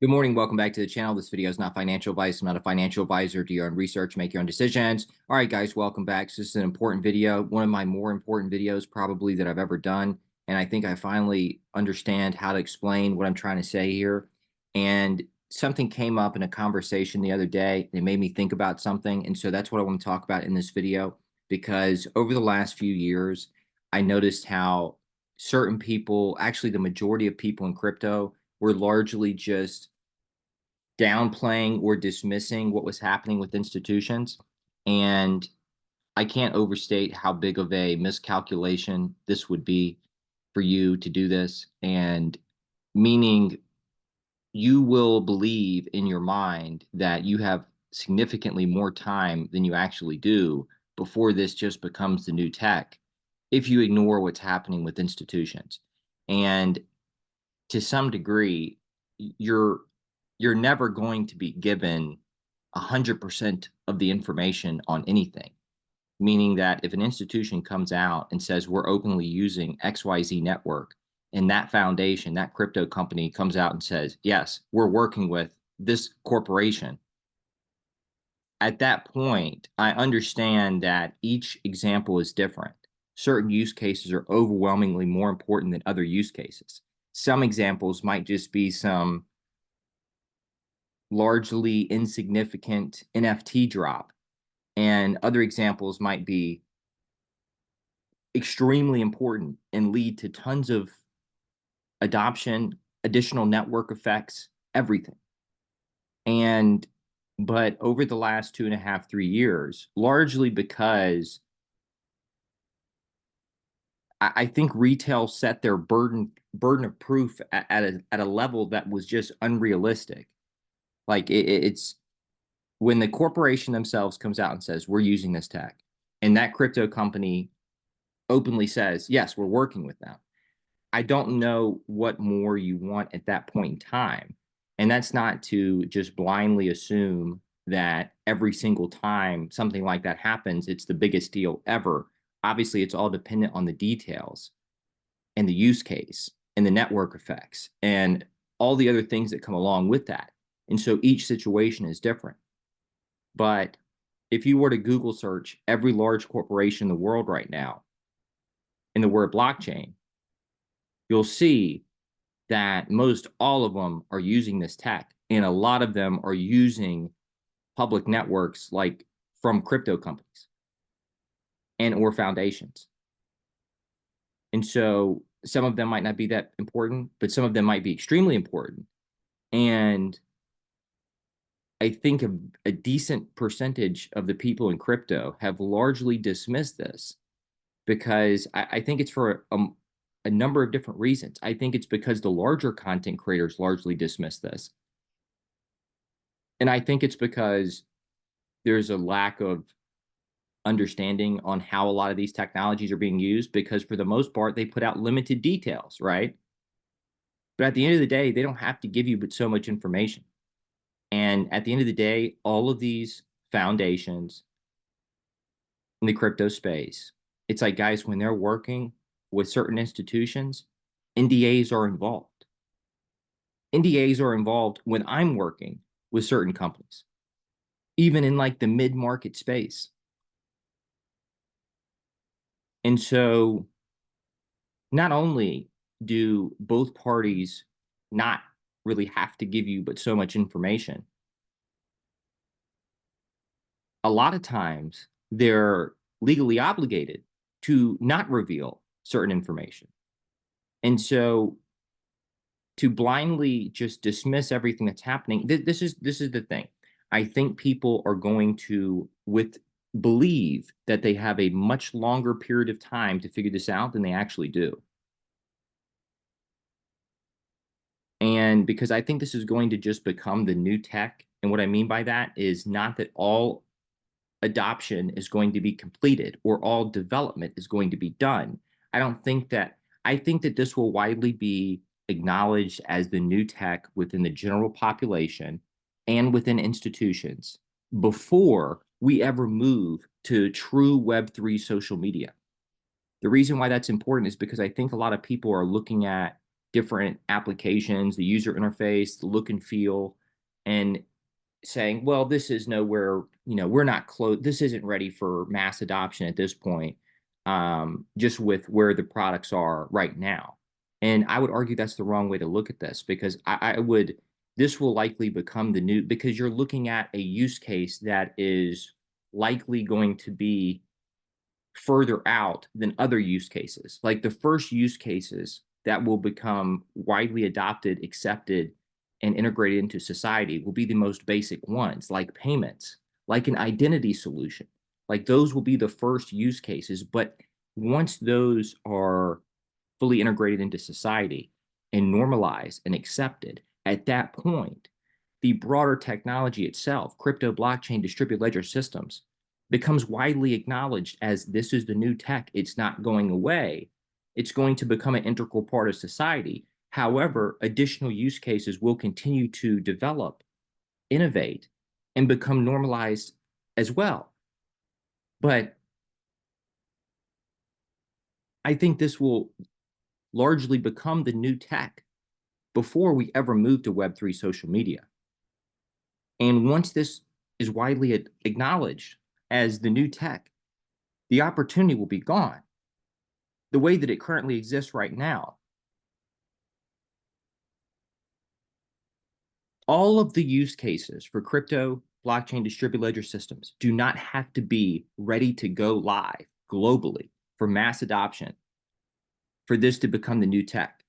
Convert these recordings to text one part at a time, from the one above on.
Good morning. Welcome back to the channel. This video is not financial advice. I'm not a financial advisor. Do your own research, make your own decisions. All right, guys, welcome back. So this is an important video, one of my more important videos probably that I've ever done. And I think I finally understand how to explain what I'm trying to say here. And something came up in a conversation the other day. It made me think about something. And so that's what I want to talk about in this video, because over the last few years, I noticed how certain people, actually the majority of people in crypto, were largely just downplaying or dismissing what was happening with institutions. And I can't overstate how big of a miscalculation this would be for you to do this. And meaning you will believe in your mind that you have significantly more time than you actually do before this just becomes the new tech if you ignore what's happening with institutions. And to some degree, you're you're never going to be given 100% of the information on anything. Meaning that if an institution comes out and says we're openly using XYZ network, and that foundation, that crypto company comes out and says, yes, we're working with this corporation, at that point, I understand that each example is different. Certain use cases are overwhelmingly more important than other use cases. Some examples might just be some largely insignificant NFT drop, and other examples might be extremely important and lead to tons of adoption, additional network effects, everything. And but over the last 2.5, 3 years, largely because I think retail set their burden of proof at a level that was just unrealistic. Like it's when the corporation themselves comes out and says we're using this tech, and that crypto company openly says yes, we're working with them. I don't know what more you want at that point in time. And that's not to just blindly assume that every single time something like that happens, it's the biggest deal ever. Obviously, it's all dependent on the details and the use case and the network effects and all the other things that come along with that. And so each situation is different. But if you were to Google search every large corporation in the world right now in the word blockchain, you'll see that most all of them are using this tech, and a lot of them are using public networks like from crypto companies and or foundations. And so some of them might not be that important, but some of them might be extremely important. And I think a decent percentage of the people in crypto have largely dismissed this because I think it's for a number of different reasons. I think it's because the larger content creators largely dismiss this. And I think it's because there's a lack of understanding on how a lot of these technologies are being used, because for the most part, they put out limited details, right? But at the end of the day, they don't have to give you but so much information. And at the end of the day, all of these foundations in the crypto space, it's like, guys, when they're working with certain institutions, NDAs are involved. NDAs are involved when I'm working with certain companies, even in like the mid-market space. And so not only do both parties not really have to give you but so much information, a lot of times they're legally obligated to not reveal certain information. And so to blindly just dismiss everything that's happening, this is the thing. I think people are going to believe that they have a much longer period of time to figure this out than they actually do. And because I think this is going to just become the new tech. And what I mean by that is not that all adoption is going to be completed or all development is going to be done. I think that this will widely be acknowledged as the new tech within the general population and within institutions before we ever move to true Web3 social media. The reason why that's important is because I think a lot of people are looking at different applications, the user interface, the look and feel, and saying, well, this is nowhere, we're not close. This isn't ready for mass adoption at this point, just with where the products are right now. And I would argue that's the wrong way to look at this, because this will likely become the new, because you're looking at a use case that is likely going to be further out than other use cases. Like the first use cases that will become widely adopted, accepted, and integrated into society will be the most basic ones, like payments, like an identity solution. Like those will be the first use cases. But once those are fully integrated into society and normalized and accepted, at that point, the broader technology itself, crypto, blockchain, distributed ledger systems, becomes widely acknowledged as this is the new tech. It's not going away. It's going to become an integral part of society. However, additional use cases will continue to develop, innovate, and become normalized as well. But I think this will largely become the new tech before we ever move to Web3 social media. And once this is widely acknowledged as the new tech, the opportunity will be gone. The way that it currently exists right now, all of the use cases for crypto, blockchain, distributed ledger systems do not have to be ready to go live globally for mass adoption for this to become the new tech.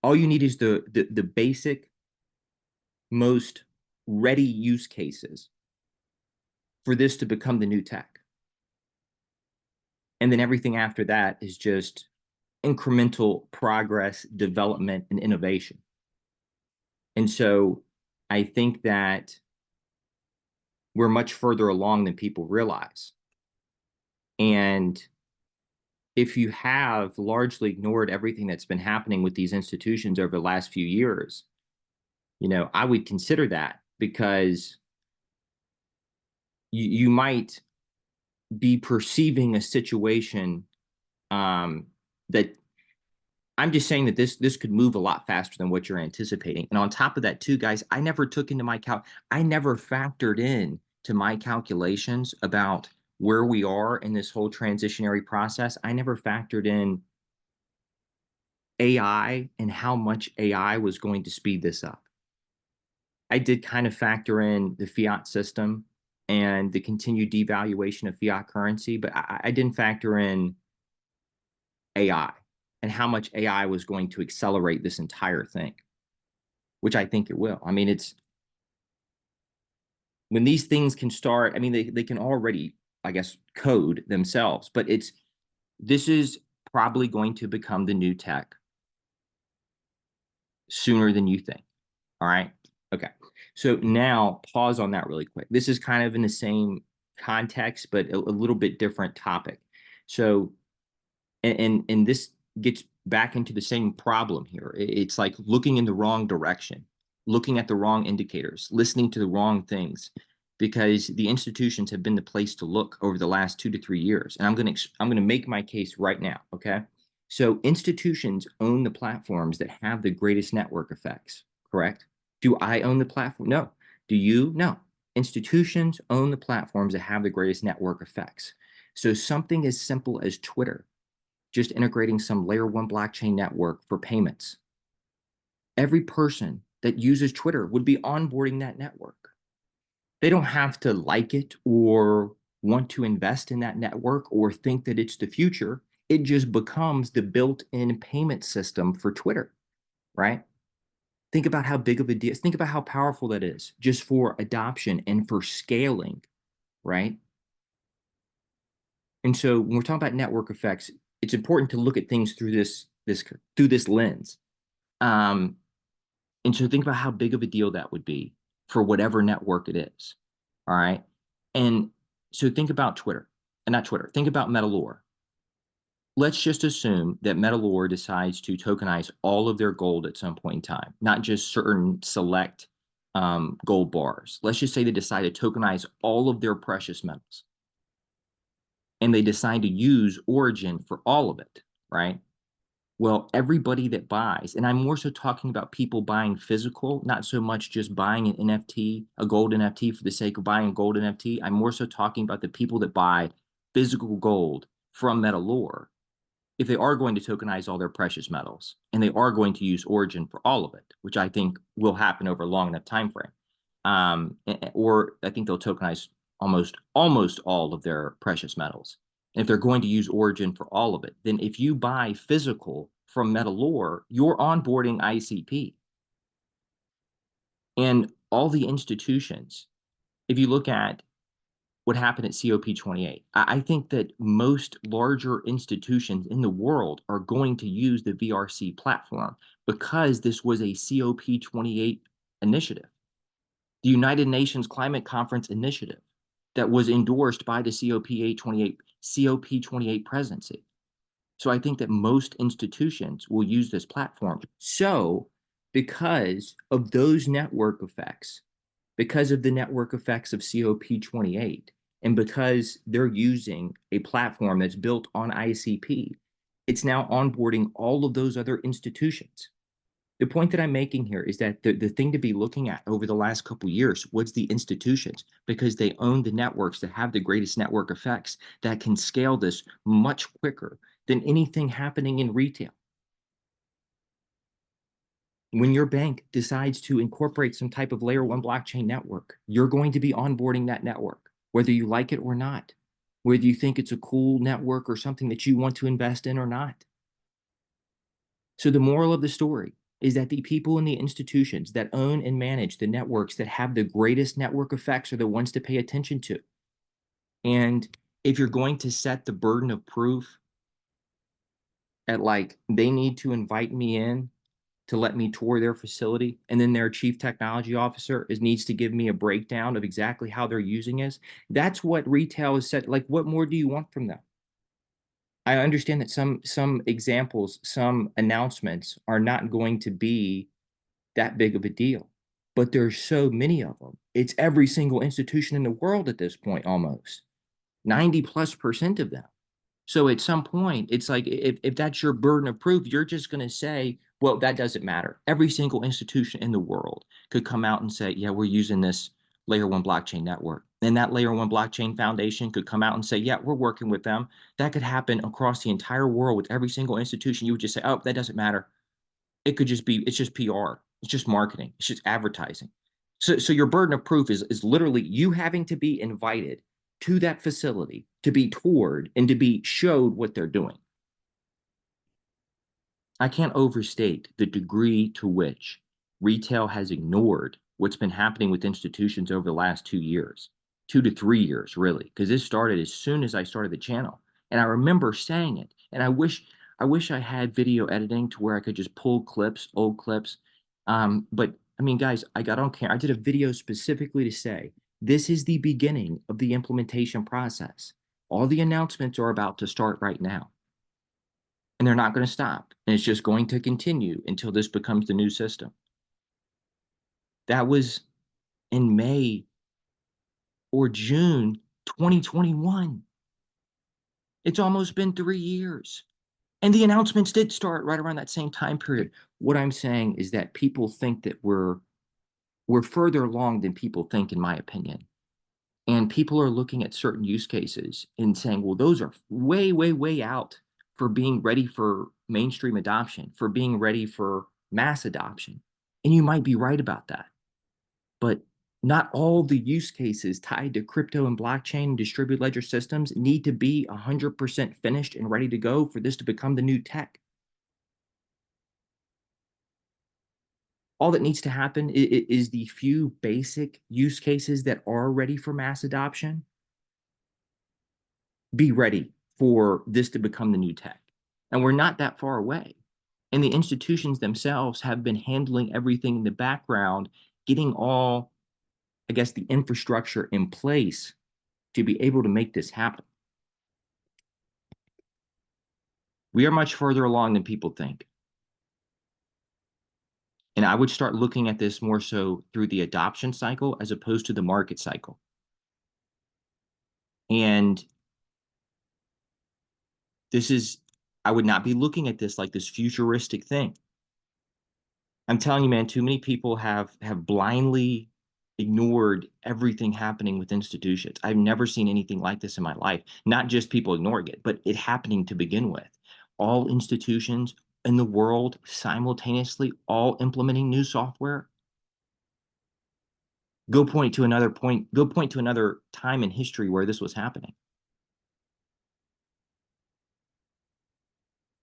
All you need is the basic, most ready use cases for this to become the new tech. And then everything after that is just incremental progress, development, and innovation. And so I think that we're much further along than people realize. And if you have largely ignored everything that's been happening with these institutions over the last few years, I would consider that, because you might be perceiving a situation that I'm just saying that this could move a lot faster than what you're anticipating. And on top of that too, guys, I never factored in to my calculations about where we are in this whole transitionary process. I never factored in AI and how much AI was going to speed this up. I did kind of factor in the fiat system and the continued devaluation of fiat currency, but I didn't factor in AI and how much AI was going to accelerate this entire thing, which I think it will. I mean, it's when these things can start, I mean, they can already, I guess, code themselves, but this is probably going to become the new tech sooner than you think. All right. Okay. So now pause on that really quick. This is kind of in the same context, but a little bit different topic. So, and this gets back into the same problem here. It's like looking in the wrong direction, looking at the wrong indicators, listening to the wrong things, because the institutions have been the place to look over the last 2 to 3 years. And I'm going to make my case right now. Okay. So institutions own the platforms that have the greatest network effects, correct? Do I own the platform? No. Do you? No. Institutions own the platforms that have the greatest network effects. So something as simple as Twitter, just integrating some layer 1 blockchain network for payments. Every person that uses Twitter would be onboarding that network. They don't have to like it or want to invest in that network or think that it's the future. It just becomes the built-in payment system for Twitter, right? Think about how big of a deal, think about how powerful that is just for adoption and for scaling, right? And so when we're talking about network effects, it's important to look at things through this lens. And so think about how big of a deal that would be for whatever network it is. All right. And so think about Twitter, and not Twitter, think about Metalore. Let's just assume that Metalore decides to tokenize all of their gold at some point in time, not just certain select gold bars. Let's just say they decide to tokenize all of their precious metals, and they decide to use Origin for all of it, right? Well, everybody that buys, and I'm more so talking about people buying physical, not so much just buying an NFT, a gold NFT for the sake of buying a gold NFT. I'm more so talking about the people that buy physical gold from Metalore. If they are going to tokenize all their precious metals, and they are going to use Origin for all of it, which I think will happen over a long enough time frame, or I think they'll tokenize almost all of their precious metals. And if they're going to use Origin for all of it, then if you buy physical from Metalore, you're onboarding ICP. And all the institutions, if you look at what happened at COP28, I think that most larger institutions in the world are going to use the VRC platform because this was a COP28 initiative, the United Nations Climate Conference initiative that was endorsed by the COP28 presidency. So I think that most institutions will use this platform. So because of those network effects, because of the network effects of COP28, and because they're using a platform that's built on ICP, it's now onboarding all of those other institutions. The point that I'm making here is that the thing to be looking at over the last couple of years was the institutions, because they own the networks that have the greatest network effects that can scale this much quicker than anything happening in retail. When your bank decides to incorporate some type of layer one blockchain network, you're going to be onboarding that network, whether you like it or not, whether you think it's a cool network or something that you want to invest in or not. So the moral of the story is that the people in the institutions that own and manage the networks that have the greatest network effects are the ones to pay attention to. And if you're going to set the burden of proof at like, they need to invite me in to let me tour their facility, and then their chief technology officer needs to give me a breakdown of exactly how they're using it, that's what retail is set. Like, what more do you want from them? I understand that some examples, some announcements are not going to be that big of a deal, but there's so many of them. It's every single institution in the world at this point, almost 90+% of them. So at some point, it's like, if that's your burden of proof, you're just going to say, well, that doesn't matter. Every single institution in the world could come out and say, yeah, we're using this layer one blockchain network. And that layer one blockchain foundation could come out and say, yeah, we're working with them. That could happen across the entire world with every single institution. You would just say, oh, that doesn't matter. It could just be, it's just PR. It's just marketing. It's just advertising. So your burden of proof is literally you having to be invited to that facility to be toured and to be showed what they're doing. I can't overstate the degree to which retail has ignored what's been happening with institutions over the last 2 years, 2 to 3 years, really, because this started as soon as I started the channel. And I remember saying it. And I wish I had video editing to where I could just pull clips, old clips. But I mean, guys, I got on camera. I did a video specifically to say this is the beginning of the implementation process. All the announcements are about to start right now, and they're not going to stop. And it's just going to continue until this becomes the new system. That was in May or June 2021. It's almost been 3 years. And the announcements did start right around that same time period. What I'm saying is that people think that we're further along than people think, in my opinion. And people are looking at certain use cases and saying, well, those are way, way, way out for being ready for mainstream adoption, for being ready for mass adoption. And you might be right about that. But not all the use cases tied to crypto and blockchain and distributed ledger systems need to be 100% finished and ready to go for this to become the new tech. All that needs to happen is the few basic use cases that are ready for mass adoption be ready for this to become the new tech. And we're not that far away. And the institutions themselves have been handling everything in the background, getting all, I guess, the infrastructure in place to be able to make this happen. We are much further along than people think. And I would start looking at this more so through the adoption cycle as opposed to the market cycle. And this is, I would not be looking at this like this futuristic thing. I'm telling you, man, too many people have blindly ignored everything happening with institutions. I've never seen anything like this in my life. Not just people ignoring it, but it happening to begin with. All institutions in the world simultaneously all implementing new software. Go point to another time in history where this was happening.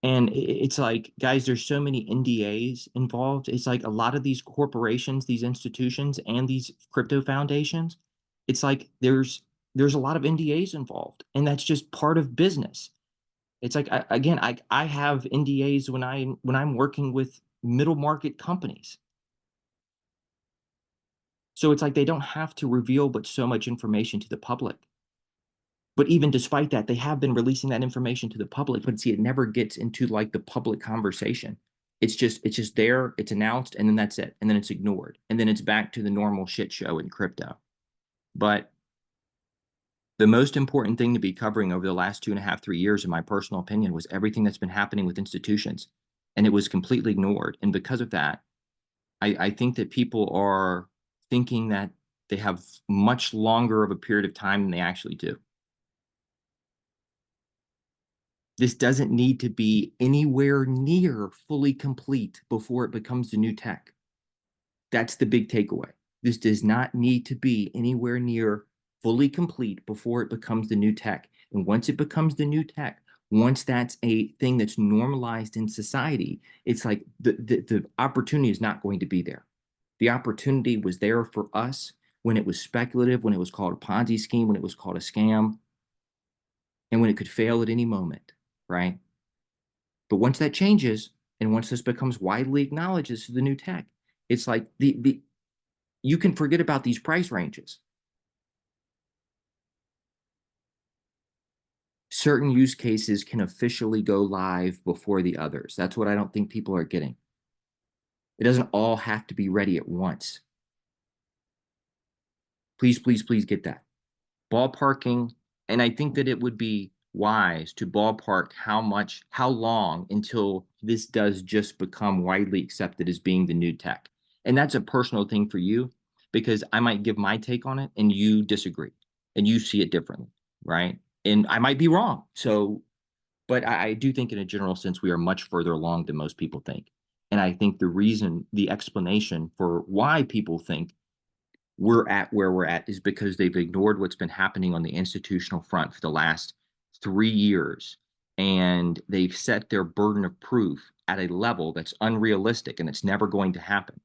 And it's like, guys, there's so many NDAs involved. It's like a lot of these corporations, these institutions, and these crypto foundations, it's like there's a lot of NDAs involved, and that's just part of business. It's like again, I have NDAs when I'm working with middle market companies. So it's like they don't have to reveal but so much information to the public. But even despite that, they have been releasing that information to the public. But see, it never gets into like the public conversation. It's just there, it's announced, and then that's it. And then it's ignored. And then it's back to the normal shit show in crypto. But the most important thing to be covering over the last 2.5, 3 years, in my personal opinion, was everything that's been happening with institutions. And it was completely ignored. And because of that, I think that people are thinking that they have much longer of a period of time than they actually do. This doesn't need to be anywhere near fully complete before it becomes the new tech. That's the big takeaway. This does not need to be anywhere near fully complete before it becomes the new tech. And once it becomes the new tech, once that's a thing that's normalized in society, it's like the opportunity is not going to be there. The opportunity was there for us when it was speculative, when it was called a Ponzi scheme, when it was called a scam, and when it could fail at any moment, right? But once that changes, and once this becomes widely acknowledged as the new tech, it's like the you can forget about these price ranges. Certain use cases can officially go live before the others. That's what I don't think people are getting. It doesn't all have to be ready at once. Please, please, please get that. Ballparking, and I think that it would be wise to ballpark how long until this does just become widely accepted as being the new tech. And that's a personal thing for you because I might give my take on it and you disagree and you see it differently, right? And I might be wrong. So, but I do think in a general sense, we are much further along than most people think. And I think the explanation for why people think we're at where we're at is because they've ignored what's been happening on the institutional front for the last 3 years. And they've set their burden of proof at a level that's unrealistic and it's never going to happen.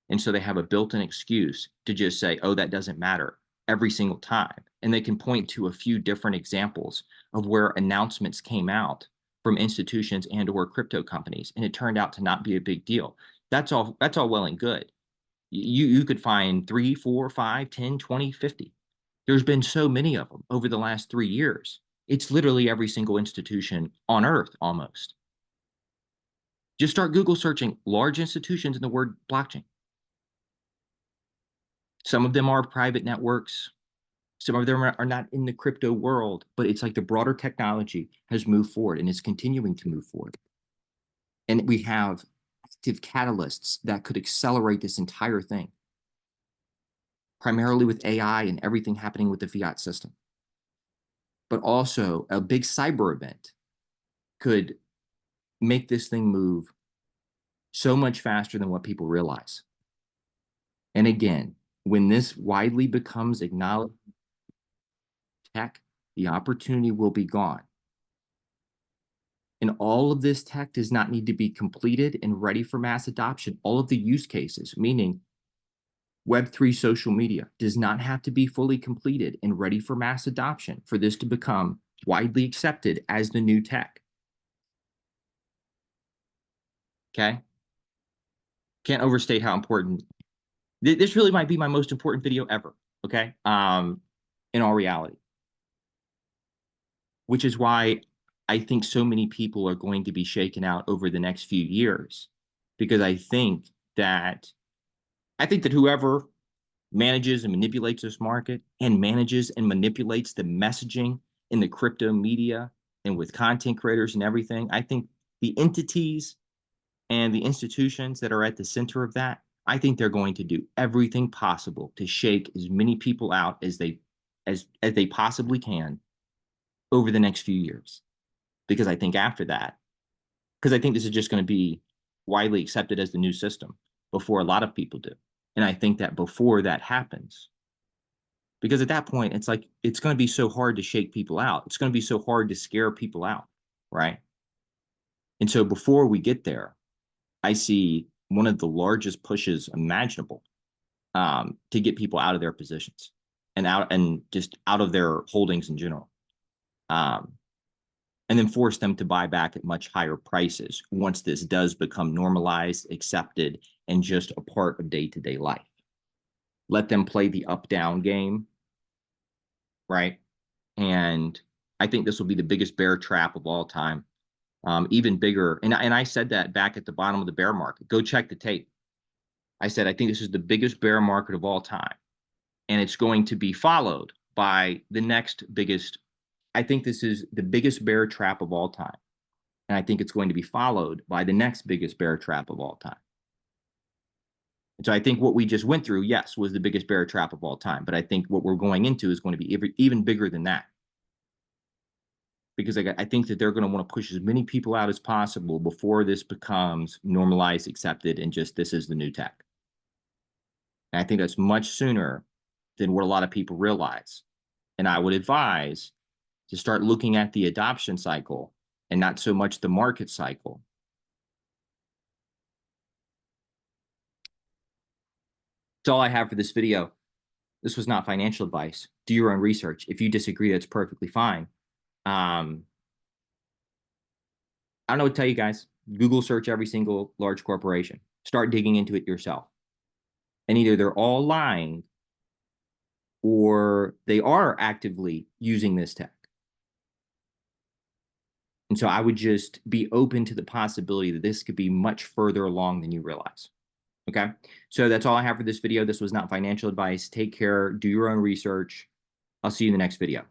And so they have a built in excuse to just say, oh, that doesn't matter every single time. And they can point to a few different examples of where announcements came out from institutions and or crypto companies and it turned out to not be a big deal. That's all well and good. You could find 3, 4, 5, 10, 20, 50. There's been so many of them over the last 3 years. It's literally every single institution on earth almost. Just start Google searching large institutions in the word blockchain. Some of them are private networks. Some of them are not in the crypto world, but it's like the broader technology has moved forward and it's continuing to move forward. And we have active catalysts that could accelerate this entire thing, primarily with AI and everything happening with the fiat system. But also a big cyber event could make this thing move so much faster than what people realize. And again, when this widely becomes acknowledged tech, the opportunity will be gone. And all of this tech does not need to be completed and ready for mass adoption. All of the use cases, meaning Web3 social media, does not have to be fully completed and ready for mass adoption for this to become widely accepted as the new tech. Okay? Can't overstate how important. This really might be my most important video ever, okay? In all reality. Which is why I think so many people are going to be shaken out over the next few years. Because I think that whoever manages and manipulates this market and manages and manipulates the messaging in the crypto media and with content creators and everything, I think the entities and the institutions that are at the center of that, I think they're going to do everything possible to shake as many people out as they possibly can over the next few years. Because I think after that, because I think this is just going to be widely accepted as the new system before a lot of people do. And I think that before that happens, because at that point, it's like, it's going to be so hard to shake people out. It's going to be so hard to scare people out, right? And so before we get there, I see one of the largest pushes imaginable to get people out of their positions and just out of their holdings in general. And then force them to buy back at much higher prices once this does become normalized, accepted, and just a part of day-to-day life. Let them play the up-down game, right? And I think this will be the biggest bear trap of all time. Even bigger. And I said that back at the bottom of the bear market. Go check the tape. I said, I think this is the biggest bear market of all time. And it's going to be followed by the next biggest. I think this is the biggest bear trap of all time. And I think it's going to be followed by the next biggest bear trap of all time. And so I think what we just went through, yes, was the biggest bear trap of all time. But I think what we're going into is going to be even bigger than that. Because I think that they're going to want to push as many people out as possible before this becomes normalized, accepted, and just this is the new tech. And I think that's much sooner than what a lot of people realize. And I would advise to start looking at the adoption cycle and not so much the market cycle. That's all I have for this video. This was not financial advice. Do your own research. If you disagree, that's perfectly fine. I don't know what to tell you guys. Google search every single large corporation. Start digging into it yourself. And either they're all lying or they are actively using this tech. And so I would just be open to the possibility that this could be much further along than you realize. Okay, so that's all I have for this video. This was not financial advice. Take care. Do your own research. I'll see you in the next video.